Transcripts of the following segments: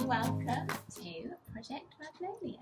welcome to Project Magnolia.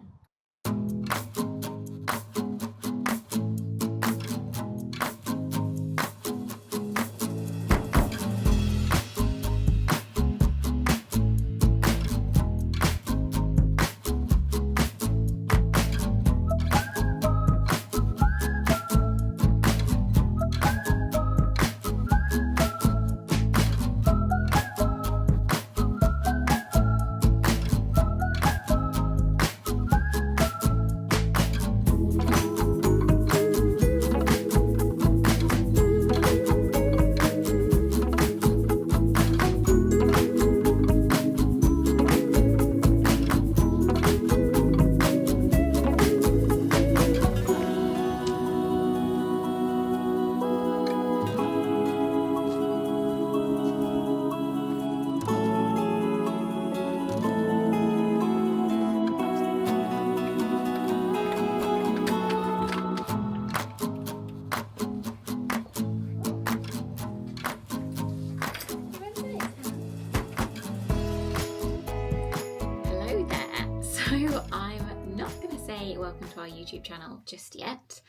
So I'm not going to say welcome to our YouTube channel just yet.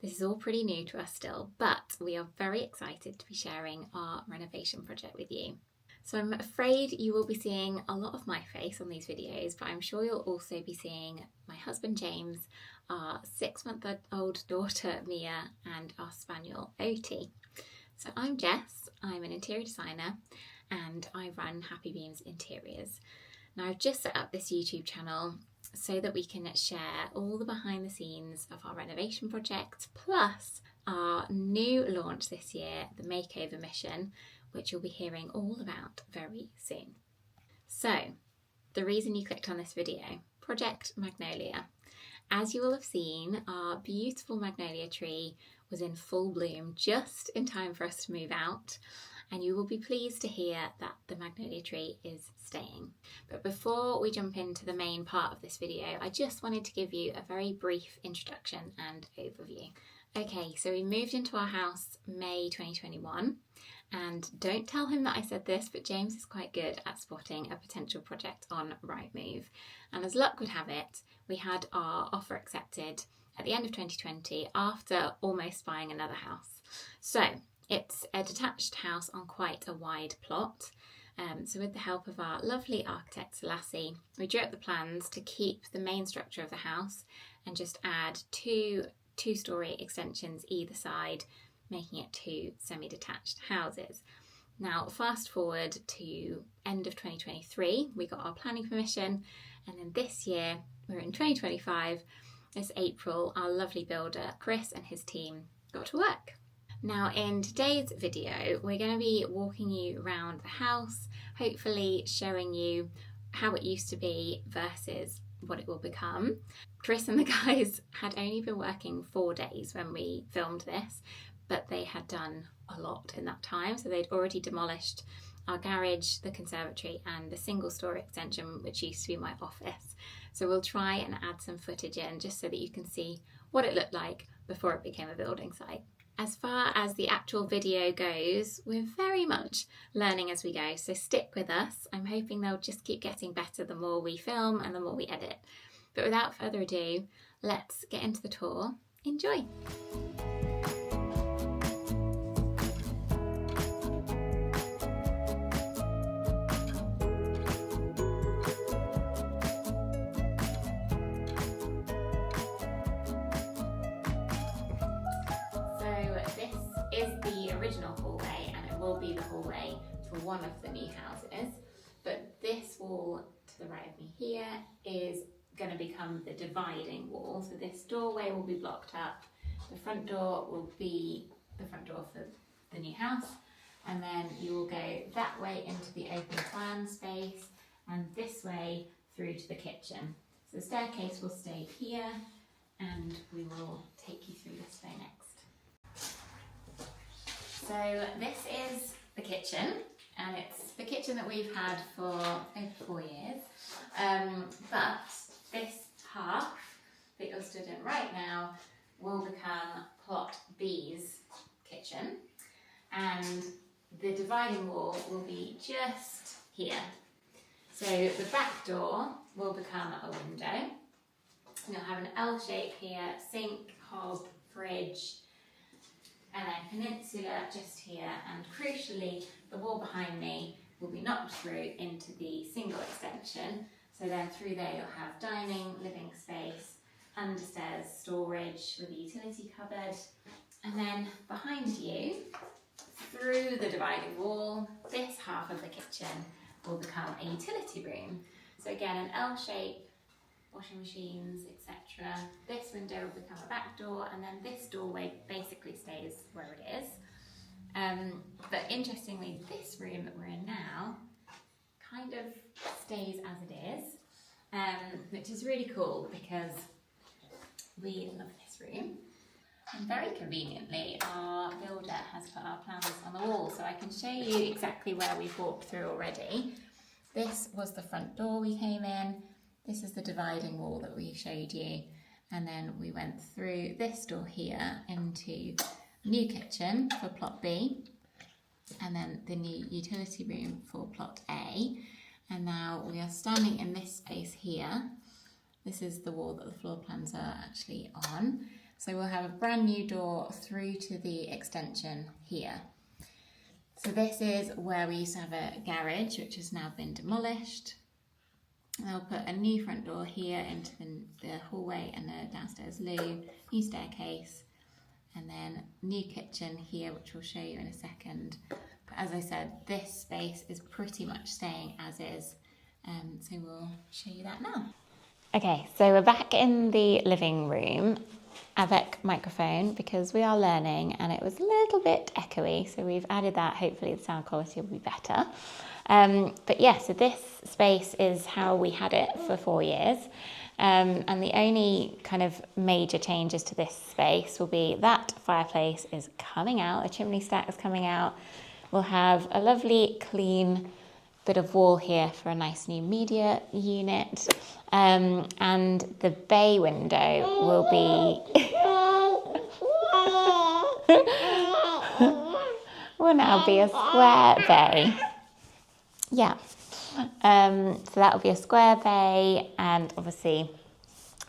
This is all pretty new to us still, but we are very excited to be sharing our renovation project with you. So I'm afraid you will be seeing a lot of my face on these videos, but I'm sure you'll also be seeing my husband James, our 6-month-old daughter Mia, and our spaniel Oti. So I'm Jess, I'm an interior designer, and I run Happy Beams Interiors. Now I've just set up this YouTube channel so that we can share all the behind the scenes of our renovation project, plus our new launch this year, the Makeover Mission, which you'll be hearing all about very soon. So, the reason you clicked on this video, Project Magnolia. As you will have seen, our beautiful magnolia tree was in full bloom just in time for us to move out. And you will be pleased to hear that the magnolia tree is staying. But before we jump into the main part of this video, I just wanted to give you a very brief introduction and overview. Okay, so we moved into our house May 2021, and don't tell him that I said this, but James is quite good at spotting a potential project on Rightmove. And as luck would have it, we had our offer accepted at the end of 2020 after almost buying another house. So it's a detached house on quite a wide plot. So with the help of our lovely architect Selassie, we drew up the plans to keep the main structure of the house and just add two-storey extensions either side, making it 2 semi-detached houses. Now fast forward to end of 2023, we got our planning permission, and then this year, we're in 2025, this April, our lovely builder Chris and his team got to work. Now in today's video, we're going to be walking you around the house, hopefully showing you how it used to be versus what it will become. Chris and the guys had only been working 4 days when we filmed this, but they had done a lot in that time. So they'd already demolished our garage, the conservatory, and the single-storey extension, which used to be my office. So we'll try and add some footage in just so that you can see what it looked like before it became a building site. As far as the actual video goes, we're very much learning as we go, so stick with us. I'm hoping they'll just keep getting better the more we film and the more we edit. But without further ado, let's get into the tour. Enjoy! Is the original hallway, and it will be the hallway for one of the new houses, but this wall to the right of me here is going to become the dividing wall. So this doorway will be blocked up, the front door will be the front door for the new house, and then you will go that way into the open plan space and this way through to the kitchen. So the staircase will stay here and we will take you through this way next. So this is the kitchen, and it's the kitchen that we've had for over 4 years, but this half that you're stood in right now will become plot B's kitchen, and the dividing wall will be just here. So the back door will become a window. You'll have an L shape here, sink, hob, fridge, and then peninsula just here, and crucially the wall behind me will be knocked through into the single extension. So then through there you'll have dining, living space, understairs storage with a utility cupboard, and then behind you, through the dividing wall, this half of the kitchen will become a utility room. So again, an L shape, washing machines, etc. This window will become a back door, and then this doorway basically stays where it is. But interestingly, this room that we're in now kind of stays as it is, which is really cool because we love this room. And very conveniently, our builder has put our plans on the wall, so I can show you exactly where we've walked through already. This was the front door we came in. This is the dividing wall that we showed you. And then we went through this door here into new kitchen for plot B, and then the new utility room for plot A. And now we are standing in this space here. This is the wall that the floor plans are actually on. So we'll have a brand new door through to the extension here. So this is where we used to have a garage, which has now been demolished. They'll put a new front door here into the hallway and the downstairs loo, new staircase, and then new kitchen here, which we'll show you in a second. But as I said, this space is pretty much staying as is, so we'll show you that now. Okay, so we're back in the living room avec microphone because we are learning and it was a little bit echoey, so we've added that. Hopefully the sound quality will be better. But yeah, so this space is how we had it for 4 years. And the only kind of major changes to this space will be that fireplace is coming out, a chimney stack is coming out. We'll have a lovely clean bit of wall here for a nice new media unit. And the bay window will now be a square bay. Yeah. So that will be a square bay, and obviously,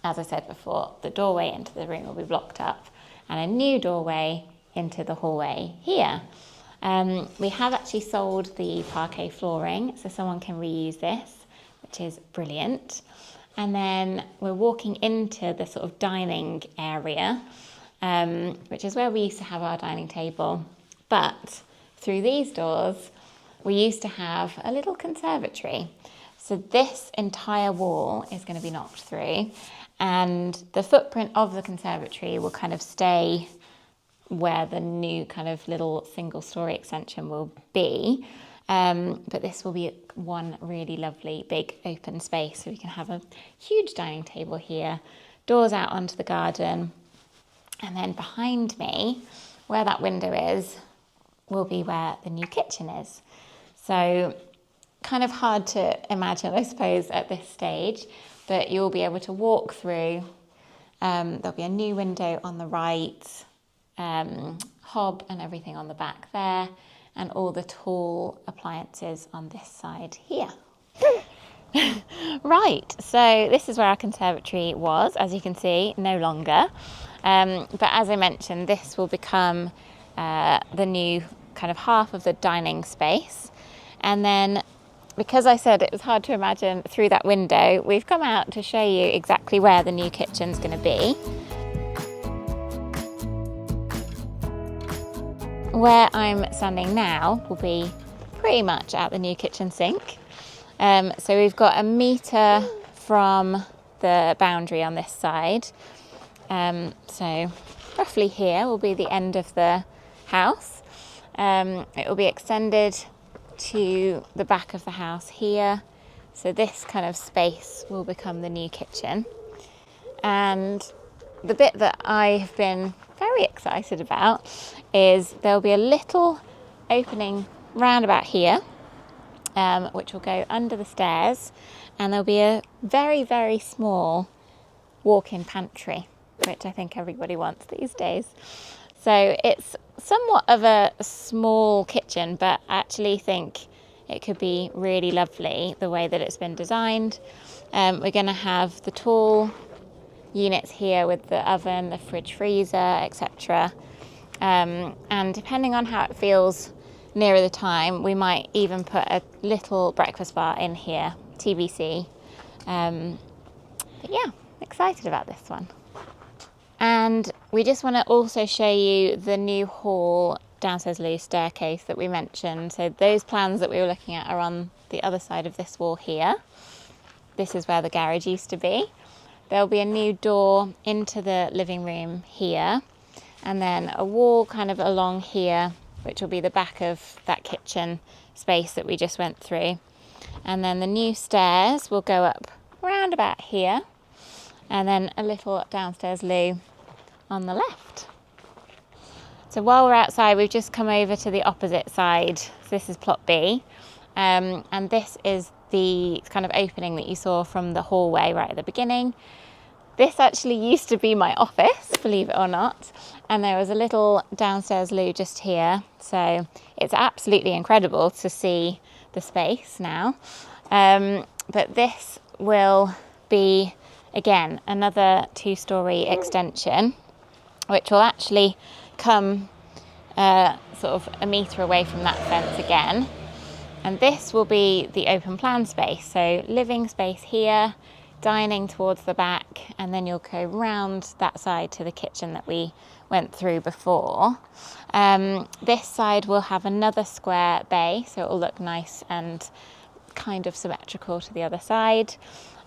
as I said before, the doorway into the room will be blocked up, and a new doorway into the hallway here. We have actually sold the parquet flooring, so someone can reuse this, which is brilliant. And then we're walking into the sort of dining area, which is where we used to have our dining table. But through these doors, we used to have a little conservatory. So this entire wall is going to be knocked through, and the footprint of the conservatory will kind of stay where the new kind of little single-story extension will be. But this will be one really lovely big open space, so we can have a huge dining table here, doors out onto the garden, and then behind me, where that window is, will be where the new kitchen is. So kind of hard to imagine, I suppose, at this stage, but you'll be able to walk through. There'll be a new window on the right, hob and everything on the back there, and all the tall appliances on this side here. Right, so this is where our conservatory was, as you can see, no longer. But as I mentioned, this will become the new kind of half of the dining space. And then, because I said it was hard to imagine through that window, we've come out to show you exactly where the new kitchen's going to be. Where I'm standing now will be pretty much at the new kitchen sink. So we've got 1 metre from the boundary on this side. So roughly here will be the end of the house. It will be extended to the back of the house here. So this kind of space will become the new kitchen. And the bit that I've been very excited about is there'll be a little opening round about here, which will go under the stairs, and there'll be a very, very small walk-in pantry, which I think everybody wants these days. So it's somewhat of a small kitchen, but I actually think it could be really lovely the way that it's been designed. We're going to have the tall units here with the oven, the fridge, freezer, etc. And depending on how it feels nearer the time, we might even put a little breakfast bar in here, TBC. But yeah, excited about this one. And we just want to also show you the new hall downstairs loo staircase that we mentioned. So those plans that we were looking at are on the other side of this wall here. This is where the garage used to be. There'll be a new door into the living room here, and then a wall kind of along here, which will be the back of that kitchen space that we just went through. And then the new stairs will go up around about here, and then a little downstairs loo on the left. So while we're outside, we've just come over to the opposite side. So this is plot B, and this is the kind of opening that you saw from the hallway right at the beginning. This actually used to be my office, believe it or not, and there was a little downstairs loo just here. So it's absolutely incredible to see the space now. But this will be, again, another 2-storey extension, which will actually come sort of a metre away from that fence again. And this will be the open plan space. So living space here, dining towards the back, and then you'll go round that side to the kitchen that we went through before. This side will have another square bay, so it will look nice and kind of symmetrical to the other side.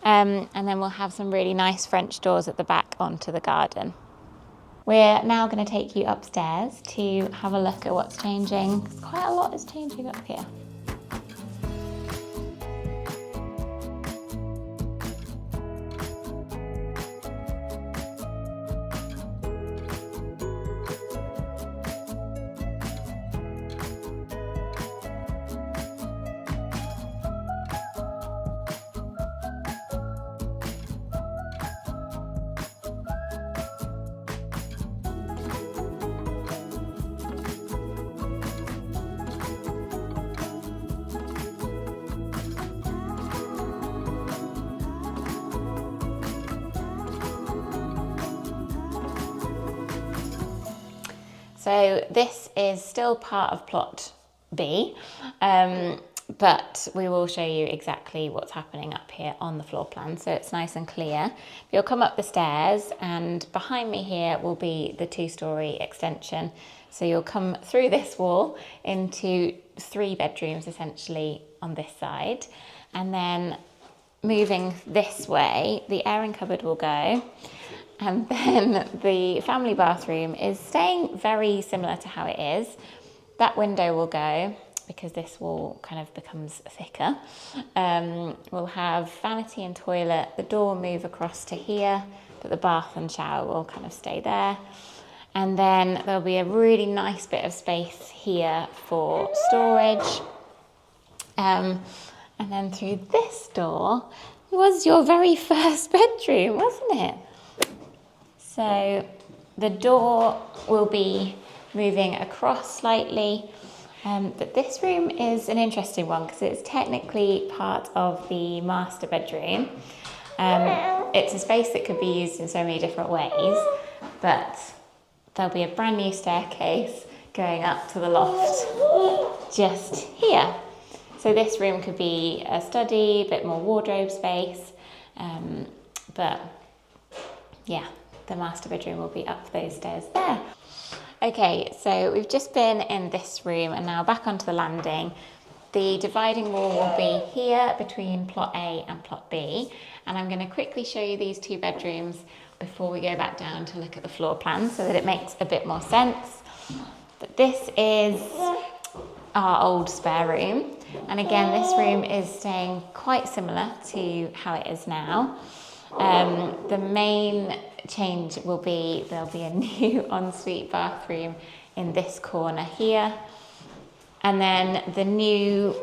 And then we'll have some really nice French doors at the back onto the garden. We're now going to take you upstairs to have a look at what's changing. Quite a lot is changing up here. So this is still part of plot B, but we will show you exactly what's happening up here on the floor plan, so it's nice and clear. You'll come up the stairs, and behind me here will be the 2-storey extension. So you'll come through this wall into 3 bedrooms essentially on this side, and then moving this way, the airing cupboard will go. And then the family bathroom is staying very similar to how it is. That window will go because this wall kind of becomes thicker. We'll have vanity and toilet. The door will move across to here, but the bath and shower will kind of stay there. And then there'll be a really nice bit of space here for storage. And then through this door was your very first bedroom, wasn't it? So the door will be moving across slightly, but this room is an interesting one because it's technically part of the master bedroom. It's a space that could be used in so many different ways, but there'll be a brand new staircase going up to the loft just here. So this room could be a study, a bit more wardrobe space, but yeah, the master bedroom will be up those stairs there. Okay, so we've just been in this room and now back onto the landing. The dividing wall will be here between plot A and plot B, and I'm going to quickly show you these 2 bedrooms before we go back down to look at the floor plan so that it makes a bit more sense. But this is our old spare room, and again this room is staying quite similar to how it is now. The main change will be there'll be a new ensuite bathroom in this corner here, and then the new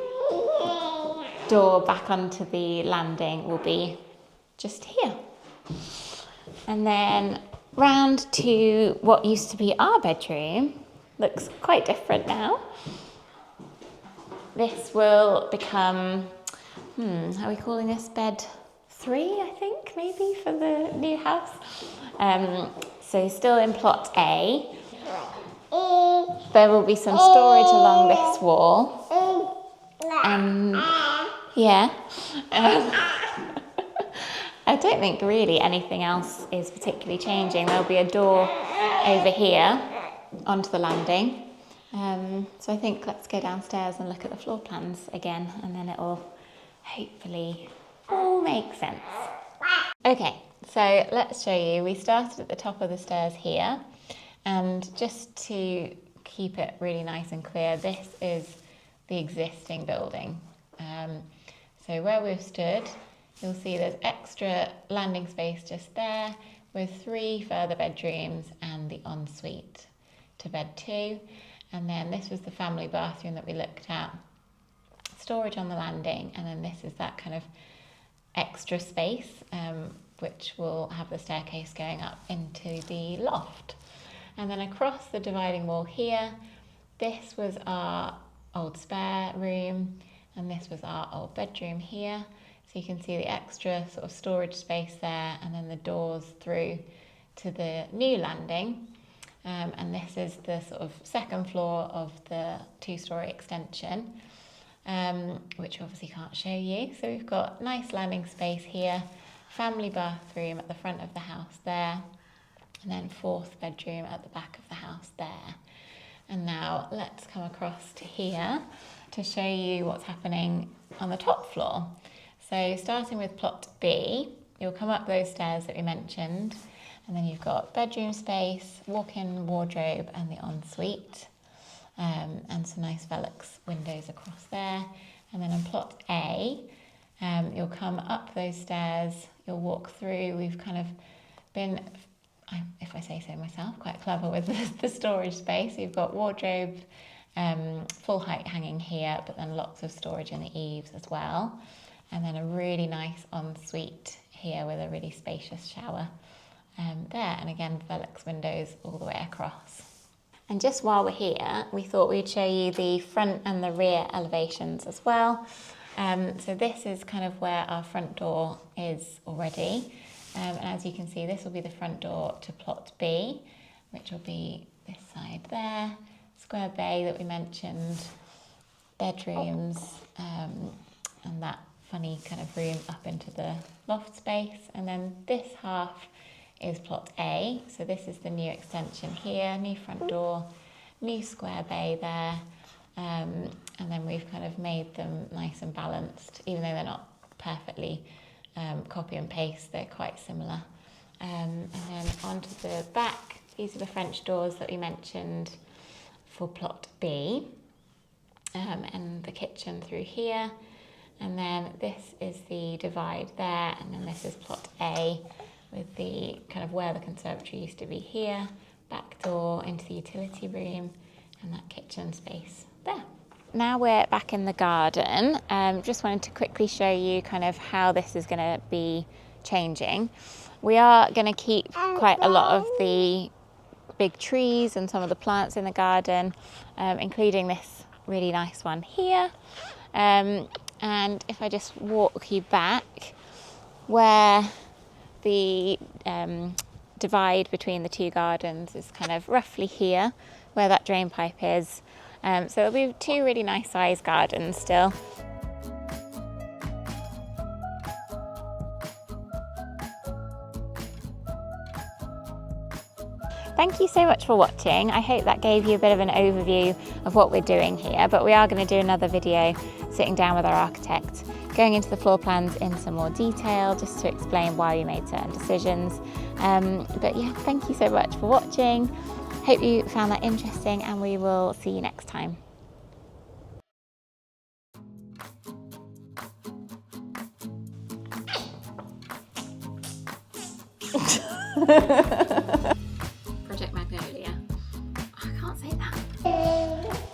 door back onto the landing will be just here. And then round to what used to be our bedroom. Looks quite different now. this will become, are we calling this bed 3, I think, maybe, for the new house? So still in plot A. There will be some storage along this wall. And yeah. I don't think really anything else is particularly changing. There'll be a door over here onto the landing. So I think let's go downstairs and look at the floor plans again, and then it'll hopefully all make sense. Okay, so let's show you. We started at the top of the stairs here, and just to keep it really nice and clear, this is the existing building. So where we've stood, you'll see there's extra landing space just there with 3 further bedrooms and the ensuite to bed 2. And then this was the family bathroom that we looked at. Storage on the landing, and then this is that kind of extra space, which will have the staircase going up into the loft. And then across the dividing wall here, this was our old spare room, and this was our old bedroom here. So you can see the extra sort of storage space there, and then the doors through to the new landing. And this is the sort of second floor of the 2-storey extension, which obviously can't show you. So we've got nice landing space here, family bathroom at the front of the house there, and then 4th bedroom at the back of the house there. And now let's come across to here to show you what's happening on the top floor. So starting with plot B, you'll come up those stairs that we mentioned, and then you've got bedroom space, walk-in wardrobe, and the ensuite, and some nice Velux windows across there. And then on plot A, you'll come up those stairs, you'll walk through. We've kind of been, if I say so myself, quite clever with the storage space. You've got wardrobe, full height hanging here, but then lots of storage in the eaves as well. And then a really nice ensuite here with a really spacious shower there. And again, Velux windows all the way across. And just while we're here, we thought we'd show you the front and the rear elevations as well. So this is kind of where our front door is already. And as you can see, this will be the front door to plot B, which will be this side there. Square bay that we mentioned, bedrooms, and that funny kind of room up into the loft space. And then this half is plot A. So this is the new extension here, new front door, new square bay there. And then we've kind of made them nice and balanced, even though they're not perfectly copy and paste, they're quite similar. And then onto the back, these are the French doors that we mentioned for plot B, and the kitchen through here. And then this is the divide there, and then this is plot A with the kind of where the conservatory used to be here, back door into the utility room, and that kitchen space there. Now we're back in the garden. Just wanted to quickly show you kind of how this is going to be changing. We are going to keep quite a lot of the big trees and some of the plants in the garden, including this really nice one here. And if I just walk you back, where the divide between the 2 gardens is kind of roughly here, where that drain pipe is. So there'll be 2 really nice sized gardens still. Thank you so much for watching. I hope that gave you a bit of an overview of what we're doing here, but we are going to do another video sitting down with our architect, going into the floor plans in some more detail, just to explain why we made certain decisions. But yeah, thank you so much for watching. Hope you found that interesting, and we will see you next time. Project Magnolia. I can't say that.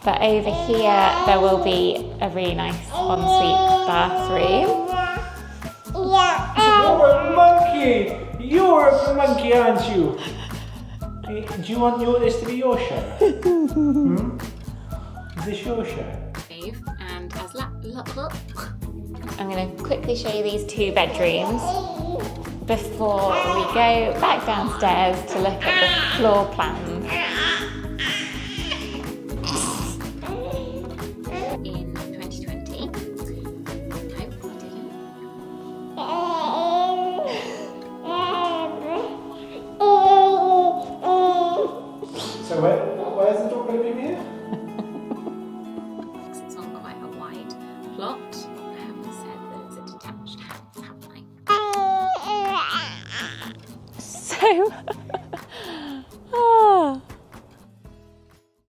But over here there will be a really nice ensuite bathroom. You're a monkey! You're a monkey, aren't you? Do you want this to be your show? Is this your show? And Look. I'm going to quickly show you these 2 bedrooms before we go back downstairs to look at the floor plans. In 2020. No, I didn't. So where's the door going to be here? It's on quite a wide plot. I haven't said that it's a detached house, have I? So